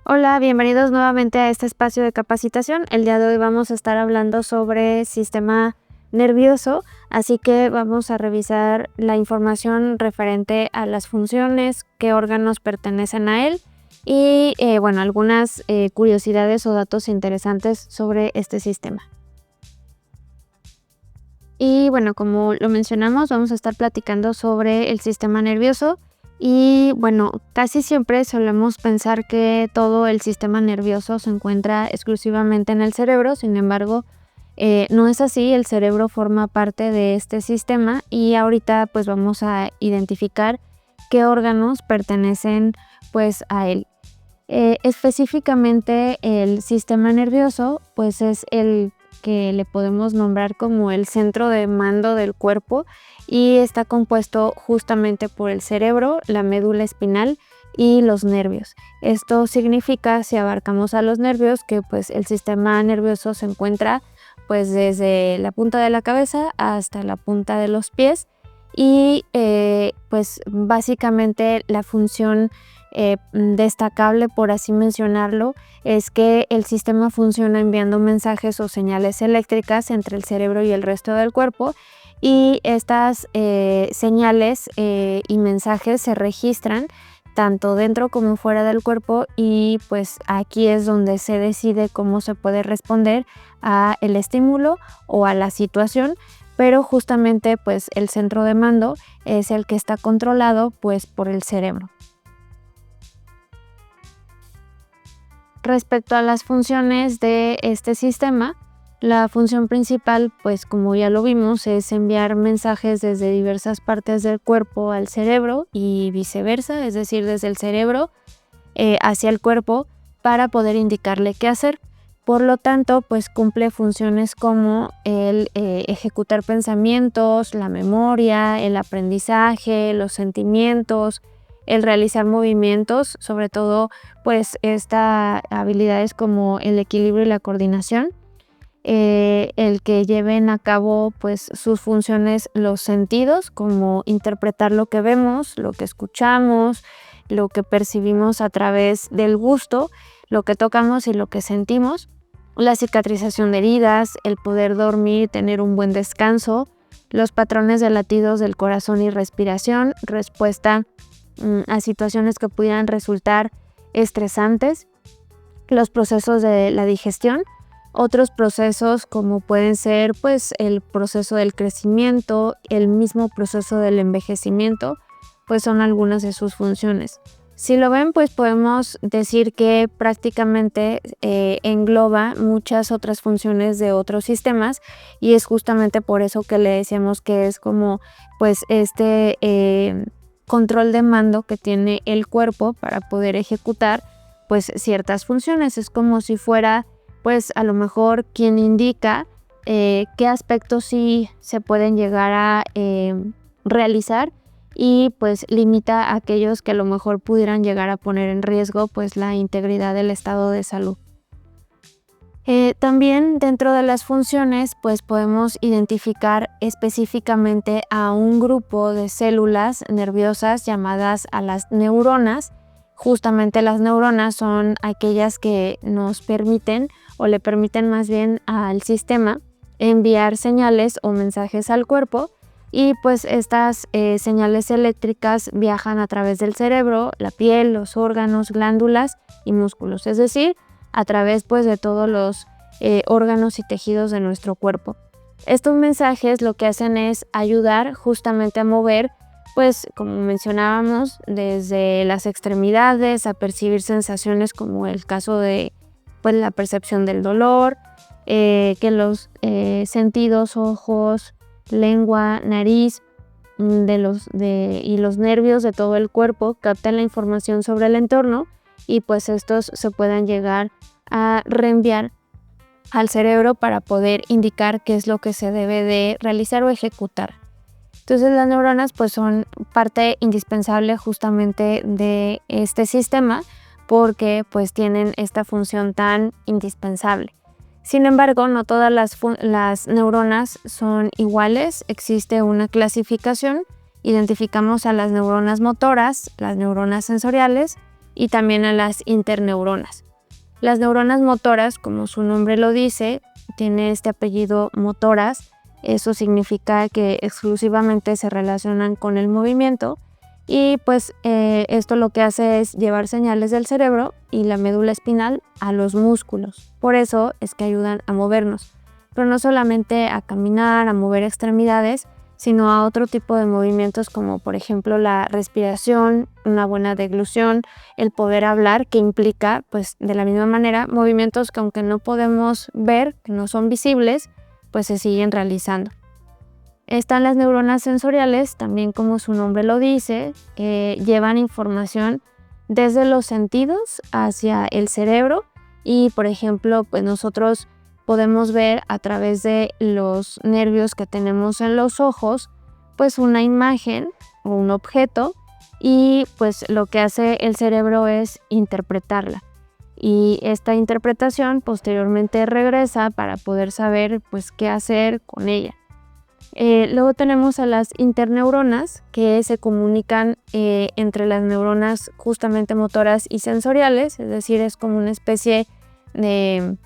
Hola, bienvenidos nuevamente a este espacio de capacitación. El día de hoy vamos a estar hablando sobre sistema nervioso, así que vamos a revisar la información referente a las funciones, qué órganos pertenecen a él y algunas curiosidades o datos interesantes sobre este sistema. Y bueno, como lo mencionamos, vamos a estar platicando sobre el sistema nervioso. Y bueno, casi siempre solemos pensar que todo el sistema nervioso se encuentra exclusivamente en el cerebro. Sin embargo, no es así. El cerebro forma parte de este sistema y ahorita pues vamos a identificar qué órganos pertenecen pues a él. Específicamente el sistema nervioso pues es el que le podemos nombrar como el centro de mando del cuerpo y está compuesto justamente por el cerebro, la médula espinal y los nervios. Esto significa, si abarcamos a los nervios, que pues el sistema nervioso se encuentra pues desde la punta de la cabeza hasta la punta de los pies y pues básicamente la función destacable, por así mencionarlo, es que el sistema funciona enviando mensajes o señales eléctricas entre el cerebro y el resto del cuerpo, y estas señales y mensajes se registran tanto dentro como fuera del cuerpo, y pues aquí es donde se decide cómo se puede responder a el estímulo o a la situación, pero justamente pues el centro de mando es el que está controlado pues por el cerebro. Respecto a las funciones de este sistema, la función principal, pues como ya lo vimos, es enviar mensajes desde diversas partes del cuerpo al cerebro y viceversa, es decir, desde el cerebro hacia el cuerpo para poder indicarle qué hacer. Por lo tanto, pues cumple funciones como el ejecutar pensamientos, la memoria, el aprendizaje, los sentimientos, el realizar movimientos, sobre todo pues estas habilidades como el equilibrio y la coordinación, el que lleven a cabo pues sus funciones los sentidos, como interpretar lo que vemos, lo que escuchamos, lo que percibimos a través del gusto, lo que tocamos y lo que sentimos, la cicatrización de heridas, el poder dormir, tener un buen descanso, los patrones de latidos del corazón y respiración, respuesta a situaciones que pudieran resultar estresantes, los procesos de la digestión, otros procesos como pueden ser pues el proceso del crecimiento, el mismo proceso del envejecimiento, pues son algunas de sus funciones. Si lo ven, pues podemos decir que prácticamente engloba muchas otras funciones de otros sistemas, y es justamente por eso que le decíamos que es como pues este control de mando que tiene el cuerpo para poder ejecutar pues ciertas funciones. Es como si fuera pues a lo mejor quien indica qué aspectos sí se pueden llegar a realizar, y pues limita a aquellos que a lo mejor pudieran llegar a poner en riesgo pues la integridad del estado de salud. También dentro de las funciones pues podemos identificar específicamente a un grupo de células nerviosas llamadas a las neuronas. Justamente las neuronas son aquellas que nos permiten, o le permiten más bien al sistema, enviar señales o mensajes al cuerpo, y pues estas señales eléctricas viajan a través del cerebro, la piel, los órganos, glándulas y músculos, es decir, a través pues de todos los órganos y tejidos de nuestro cuerpo. Estos mensajes lo que hacen es ayudar justamente a mover, pues como mencionábamos, desde las extremidades a percibir sensaciones como el caso de pues la percepción del dolor, que los sentidos, ojos, lengua, nariz y los nervios de todo el cuerpo captan la información sobre el entorno, y pues estos se puedan llegar a reenviar al cerebro para poder indicar qué es lo que se debe de realizar o ejecutar. Entonces las neuronas pues son parte indispensable justamente de este sistema, porque pues tienen esta función tan indispensable. Sin embargo, no todas las neuronas son iguales. Existe una clasificación. Identificamos a las neuronas motoras, las neuronas sensoriales, y también a las interneuronas. Las neuronas motoras, como su nombre lo dice, tiene este apellido motoras. Eso significa que exclusivamente se relacionan con el movimiento y pues esto lo que hace es llevar señales del cerebro y la médula espinal a los músculos. Por eso es que ayudan a movernos, pero no solamente a caminar, a mover extremidades, sino a otro tipo de movimientos como por ejemplo la respiración, una buena deglución, el poder hablar, que implica pues de la misma manera movimientos que aunque no podemos ver, que no son visibles, pues se siguen realizando. Están las neuronas sensoriales, también como su nombre lo dice, llevan información desde los sentidos hacia el cerebro y por ejemplo pues nosotros podemos ver a través de los nervios que tenemos en los ojos pues una imagen o un objeto y pues lo que hace el cerebro es interpretarla. Y esta interpretación posteriormente regresa para poder saber pues qué hacer con ella. Luego tenemos a las interneuronas que se comunican entre las neuronas justamente motoras y sensoriales, es decir, es como una especie de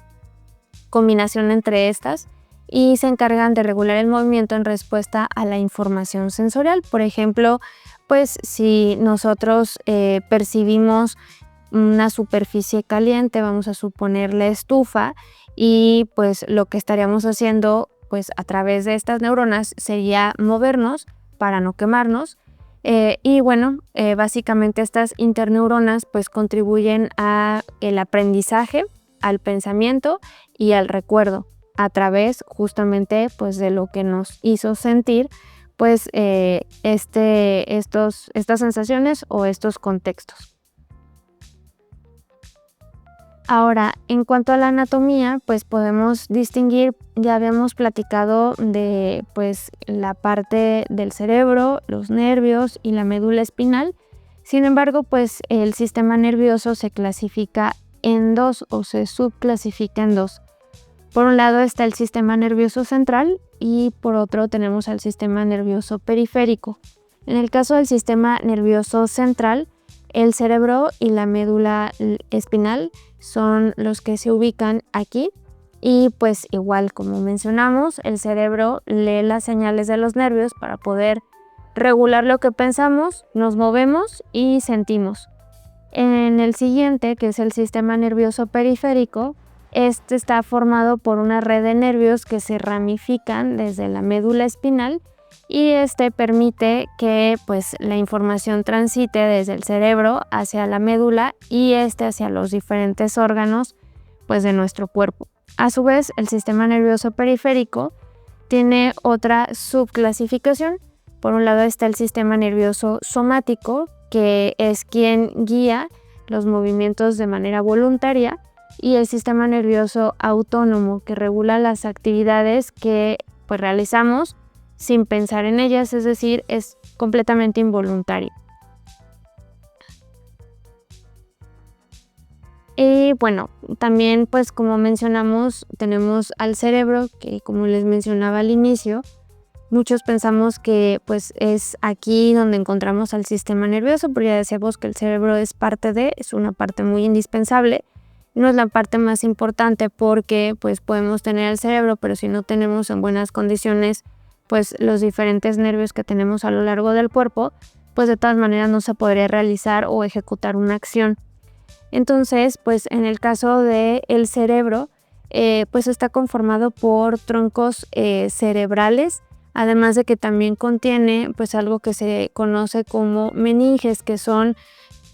combinación entre estas y se encargan de regular el movimiento en respuesta a la información sensorial. Por ejemplo, pues si nosotros percibimos una superficie caliente, vamos a suponer la estufa, y pues lo que estaríamos haciendo pues a través de estas neuronas sería movernos para no quemarnos. Y bueno, básicamente estas interneuronas pues contribuyen a el aprendizaje, al pensamiento y al recuerdo a través justamente pues de lo que nos hizo sentir pues estas sensaciones o estos contextos. Ahora, en cuanto a la anatomía, pues podemos distinguir, ya habíamos platicado de pues la parte del cerebro, los nervios y la médula espinal. Sin embargo, pues el sistema nervioso se clasifica en dos o se subclasifica en dos. Por un lado está el sistema nervioso central y por otro tenemos al sistema nervioso periférico. En el caso del sistema nervioso central, el cerebro y la médula espinal son los que se ubican aquí y pues igual como mencionamos, el cerebro lee las señales de los nervios para poder regular lo que pensamos, nos movemos y sentimos. En el siguiente, que es el sistema nervioso periférico, este está formado por una red de nervios que se ramifican desde la médula espinal y este permite que pues la información transite desde el cerebro hacia la médula y hacia los diferentes órganos pues de nuestro cuerpo. A su vez, el sistema nervioso periférico tiene otra subclasificación. Por un lado está el sistema nervioso somático, que es quien guía los movimientos de manera voluntaria, y el sistema nervioso autónomo, que regula las actividades que pues realizamos sin pensar en ellas, es decir, es completamente involuntario. Y bueno, también pues como mencionamos, tenemos al cerebro, que como les mencionaba al inicio, muchos pensamos que pues es aquí donde encontramos al sistema nervioso, pero ya decíamos que el cerebro es una parte muy indispensable. No es la parte más importante porque pues podemos tener el cerebro, pero si no tenemos en buenas condiciones pues los diferentes nervios que tenemos a lo largo del cuerpo, pues de todas maneras no se podría realizar o ejecutar una acción. Entonces, pues en el caso del cerebro, pues está conformado por troncos cerebrales, además de que también contiene pues algo que se conoce como meninges, que son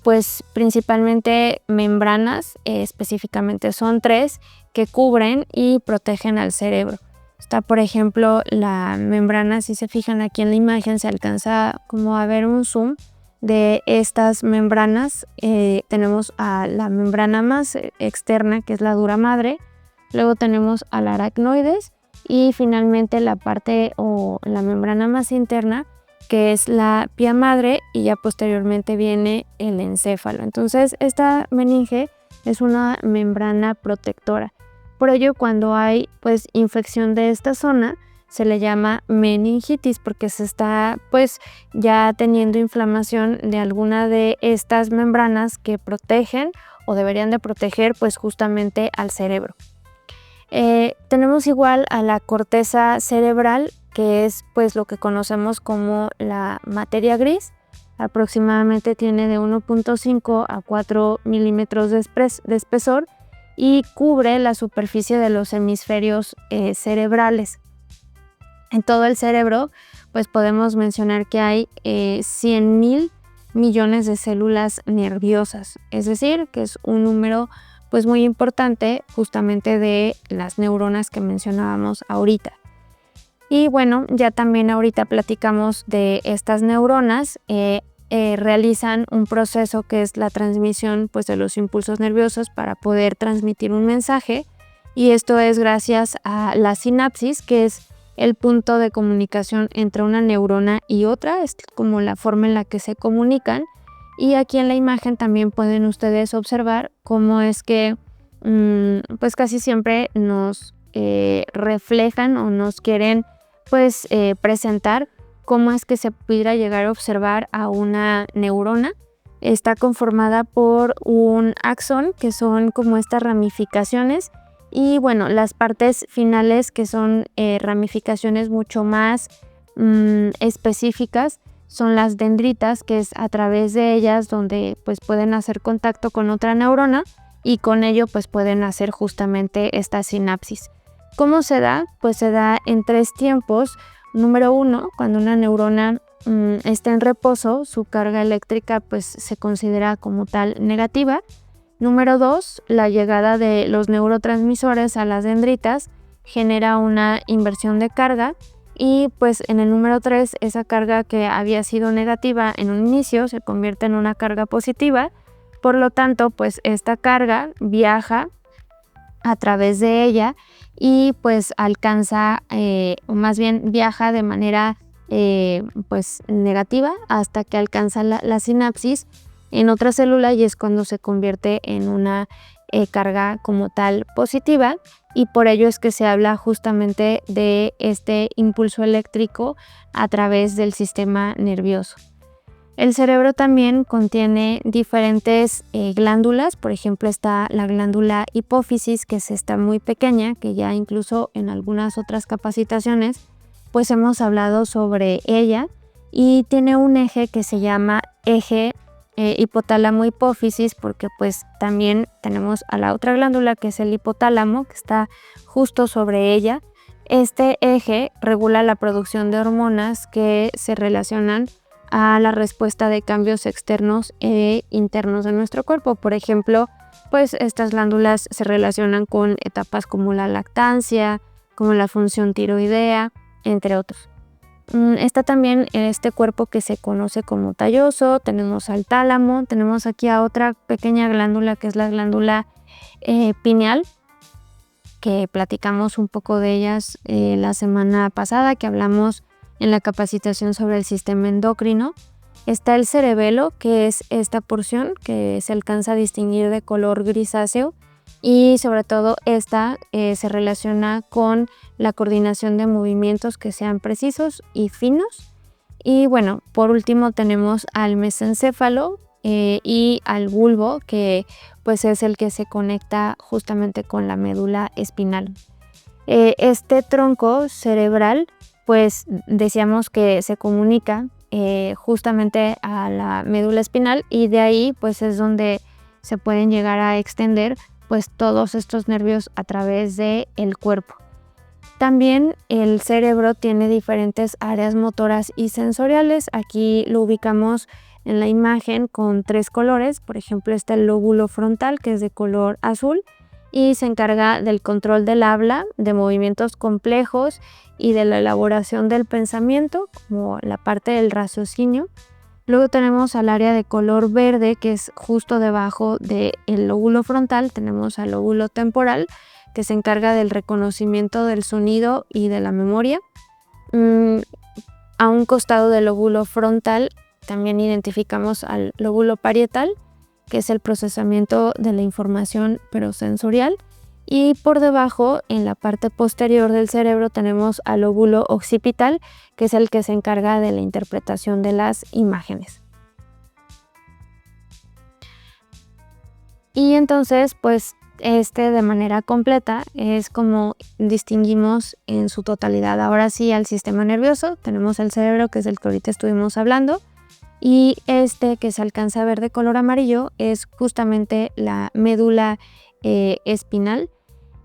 pues principalmente membranas, específicamente son 3, que cubren y protegen al cerebro. Está, por ejemplo, la membrana, si se fijan aquí en la imagen, se alcanza como a ver un zoom de estas membranas. Tenemos a la membrana más externa, que es la dura madre, luego tenemos al aracnoides y finalmente la parte o la membrana más interna, que es la pía madre, y ya posteriormente viene el encéfalo. Entonces esta meninge es una membrana protectora. Por ello, cuando hay pues infección de esta zona, se le llama meningitis porque se está pues ya teniendo inflamación de alguna de estas membranas que protegen o deberían de proteger pues justamente al cerebro. Tenemos igual a la corteza cerebral, que es pues lo que conocemos como la materia gris. Aproximadamente tiene de 1.5 a 4 milímetros de espesor y cubre la superficie de los hemisferios cerebrales. En todo el cerebro pues podemos mencionar que hay 100.000 millones de células nerviosas, es decir, que es un número pues muy importante justamente de las neuronas que mencionábamos ahorita. Y bueno, ya también ahorita platicamos de estas neuronas, realizan un proceso que es la transmisión pues de los impulsos nerviosos para poder transmitir un mensaje, y esto es gracias a la sinapsis, que es el punto de comunicación entre una neurona y otra, es como la forma en la que se comunican. Y aquí en la imagen también pueden ustedes observar cómo es que pues casi siempre nos reflejan o nos quieren pues presentar cómo es que se pudiera llegar a observar a una neurona. Está conformada por un axón, que son como estas ramificaciones, y bueno, las partes finales, que son ramificaciones mucho más específicas, son las dendritas, que es a través de ellas donde pues pueden hacer contacto con otra neurona y con ello pues pueden hacer justamente esta sinapsis. ¿Cómo se da? Pues se da en 3 tiempos. Número 1, cuando una neurona está en reposo, su carga eléctrica pues se considera como tal negativa. Número 2, la llegada de los neurotransmisores a las dendritas genera una inversión de carga. Y pues en el número 3, esa carga que había sido negativa en un inicio se convierte en una carga positiva. Por lo tanto, pues esta carga viaja a través de ella y pues alcanza, o más bien viaja de manera pues negativa hasta que alcanza la sinapsis en otra célula, y es cuando se convierte en una carga como tal positiva, y por ello es que se habla justamente de este impulso eléctrico a través del sistema nervioso. El cerebro también contiene diferentes glándulas. Por ejemplo, está la glándula hipófisis, que es esta muy pequeña, que ya incluso en algunas otras capacitaciones pues hemos hablado sobre ella, y tiene un eje que se llama eje hipotálamo hipófisis, porque pues también tenemos a la otra glándula, que es el hipotálamo, que está justo sobre ella. Este eje regula la producción de hormonas que se relacionan a la respuesta de cambios externos e internos de nuestro cuerpo. Por ejemplo, pues estas glándulas se relacionan con etapas como la lactancia, como la función tiroidea, entre otros. Está también en este cuerpo que se conoce como talloso. Tenemos al tálamo, tenemos aquí a otra pequeña glándula, que es la glándula pineal, que platicamos un poco de ellas la semana pasada, que hablamos en la capacitación sobre el sistema endocrino. Está el cerebelo, que es esta porción que se alcanza a distinguir de color grisáceo, y sobre todo esta se relaciona con la coordinación de movimientos que sean precisos y finos. Y bueno, por último tenemos al mesencéfalo y al bulbo, que pues es el que se conecta justamente con la médula espinal. Este tronco cerebral pues decíamos que se comunica justamente a la médula espinal, y de ahí pues es donde se pueden llegar a extender pues todos estos nervios a través del cuerpo. También el cerebro tiene diferentes áreas motoras y sensoriales. Aquí lo ubicamos en la imagen con 3 colores. Por ejemplo, está el lóbulo frontal, que es de color azul y se encarga del control del habla, de movimientos complejos y de la elaboración del pensamiento, como la parte del raciocinio. Luego tenemos al área de color verde, que es justo debajo del lóbulo frontal. Tenemos al lóbulo temporal, que se encarga del reconocimiento del sonido y de la memoria. A un costado del lóbulo frontal también identificamos al lóbulo parietal, que es el procesamiento de la información pero sensorial. Y por debajo, en la parte posterior del cerebro, tenemos al lóbulo occipital, que es el que se encarga de la interpretación de las imágenes. Y entonces, pues de manera completa es como distinguimos en su totalidad. Ahora sí, al sistema nervioso, tenemos el cerebro, que es el que ahorita estuvimos hablando, y que se alcanza a ver de color amarillo es justamente la médula espinal,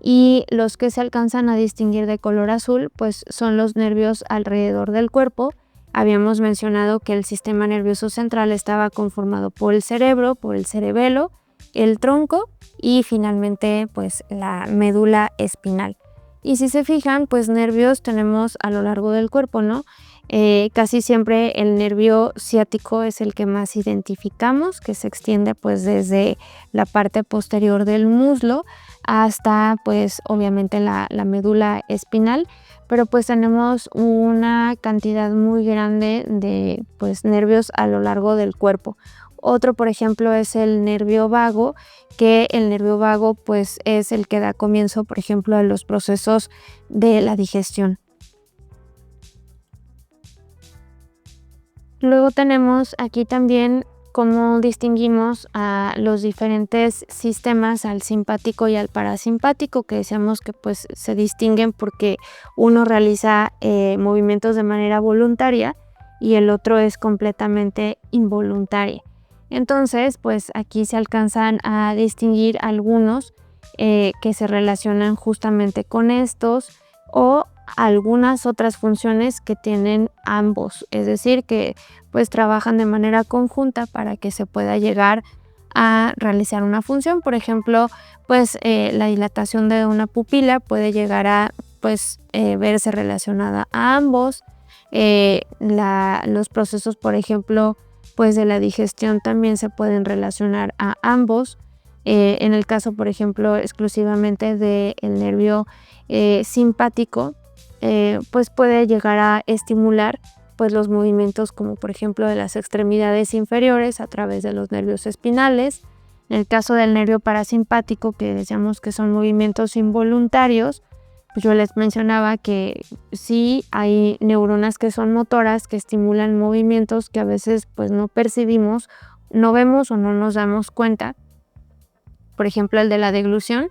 y los que se alcanzan a distinguir de color azul pues son los nervios alrededor del cuerpo. Habíamos mencionado que el sistema nervioso central estaba conformado por el cerebro, por el cerebelo, el tronco y finalmente pues la médula espinal. Y si se fijan, pues nervios tenemos a lo largo del cuerpo, ¿no? Casi siempre el nervio ciático es el que más identificamos, que se extiende pues desde la parte posterior del muslo hasta pues obviamente la médula espinal, pero pues tenemos una cantidad muy grande de pues nervios a lo largo del cuerpo. Otro, por ejemplo, es el nervio vago, que el nervio vago pues es el que da comienzo, por ejemplo, a los procesos de la digestión. Luego tenemos aquí también cómo distinguimos a los diferentes sistemas, al simpático y al parasimpático, que decíamos que pues se distinguen porque uno realiza movimientos de manera voluntaria y el otro es completamente involuntaria. Entonces, pues aquí se alcanzan a distinguir algunos que se relacionan justamente con estos o algunas otras funciones que tienen ambos, es decir, que pues trabajan de manera conjunta para que se pueda llegar a realizar una función. Por ejemplo, pues la dilatación de una pupila puede llegar a pues verse relacionada a ambos. Los procesos, por ejemplo, pues de la digestión también se pueden relacionar a ambos. En el caso, por ejemplo, exclusivamente del nervio simpático, pues puede llegar a estimular pues los movimientos como por ejemplo de las extremidades inferiores a través de los nervios espinales. En el caso del nervio parasimpático, que decíamos que son movimientos involuntarios, pues yo les mencionaba que sí hay neuronas que son motoras, que estimulan movimientos que a veces pues no percibimos, no vemos o no nos damos cuenta. Por ejemplo, el de la deglución,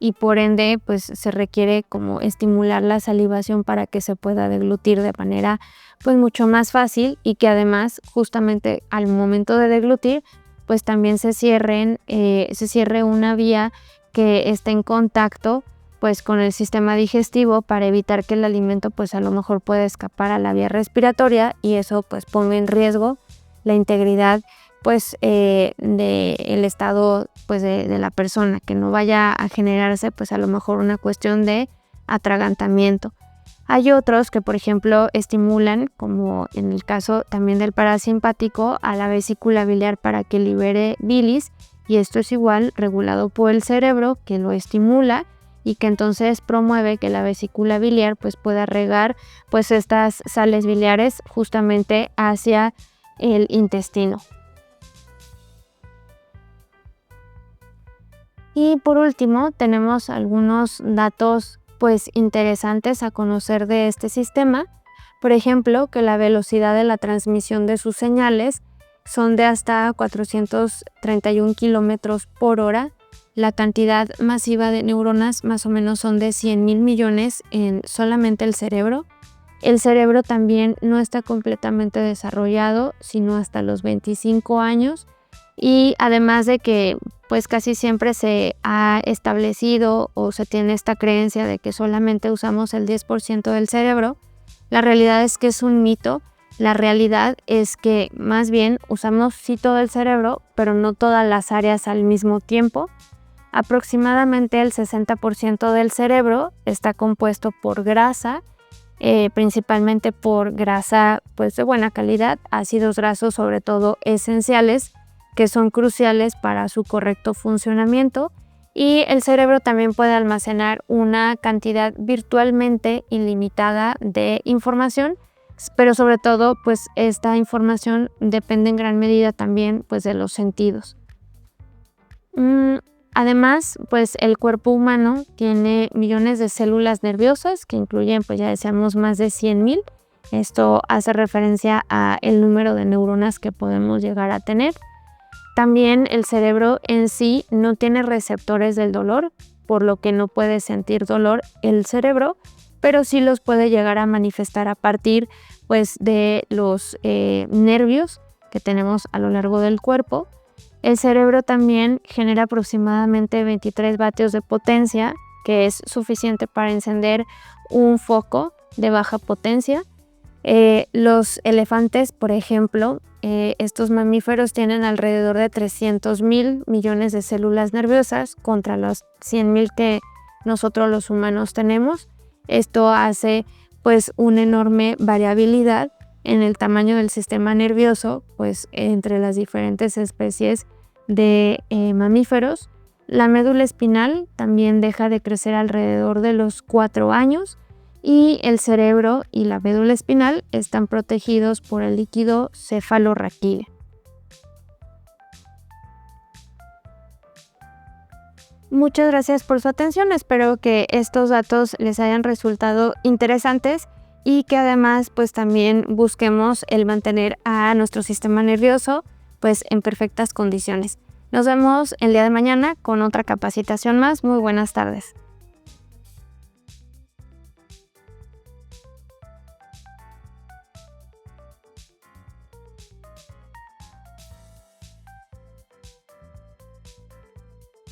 y por ende pues se requiere como estimular la salivación para que se pueda deglutir de manera pues mucho más fácil, y que además justamente al momento de deglutir pues también se cierre una vía que esté en contacto pues con el sistema digestivo para evitar que el alimento pues a lo mejor pueda escapar a la vía respiratoria y eso pues ponga en riesgo la integridad pues del estado pues de la persona, que no vaya a generarse pues a lo mejor una cuestión de atragantamiento. Hay otros que por ejemplo estimulan, como en el caso también del parasimpático, a la vesícula biliar para que libere bilis, y esto es igual regulado por el cerebro, que lo estimula y que entonces promueve que la vesícula biliar pues pueda regar pues estas sales biliares justamente hacia el intestino. Y por último tenemos algunos datos pues interesantes a conocer de este sistema. Por ejemplo, que la velocidad de la transmisión de sus señales son de hasta 431 kilómetros por hora. La cantidad masiva de neuronas más o menos son de 100,000 millones en solamente el cerebro. El cerebro también no está completamente desarrollado, sino hasta los 25 años. Y además de que pues casi siempre se ha establecido o se tiene esta creencia de que solamente usamos el 10% del cerebro, la realidad es que es un mito. La realidad es que más bien usamos sí todo el cerebro, pero no todas las áreas al mismo tiempo. Aproximadamente el 60% del cerebro está compuesto por grasa, principalmente por grasa pues de buena calidad, ácidos grasos sobre todo esenciales, que son cruciales para su correcto funcionamiento, y el cerebro también puede almacenar una cantidad virtualmente ilimitada de información, pero sobre todo pues esta información depende en gran medida también pues de los sentidos. Además, pues el cuerpo humano tiene millones de células nerviosas que incluyen, pues ya decíamos, más de 100,000. Esto hace referencia a el número de neuronas que podemos llegar a tener. También el cerebro en sí no tiene receptores del dolor, por lo que no puede sentir dolor el cerebro, pero sí los puede llegar a manifestar a partir, pues, de los nervios que tenemos a lo largo del cuerpo. El cerebro también genera aproximadamente 23 vatios de potencia, que es suficiente para encender un foco de baja potencia. Los elefantes, por ejemplo, estos mamíferos tienen alrededor de 300,000 millones de células nerviosas contra los 100,000 que nosotros los humanos tenemos. Esto hace pues una enorme variabilidad en el tamaño del sistema nervioso, pues entre las diferentes especies de mamíferos. La médula espinal también deja de crecer alrededor de los 4 años y el cerebro y la médula espinal están protegidos por el líquido cefalorraquídeo. Muchas gracias por su atención, espero que estos datos les hayan resultado interesantes y que además pues también busquemos el mantener a nuestro sistema nervioso pues en perfectas condiciones. Nos vemos el día de mañana con otra capacitación más. Muy buenas tardes.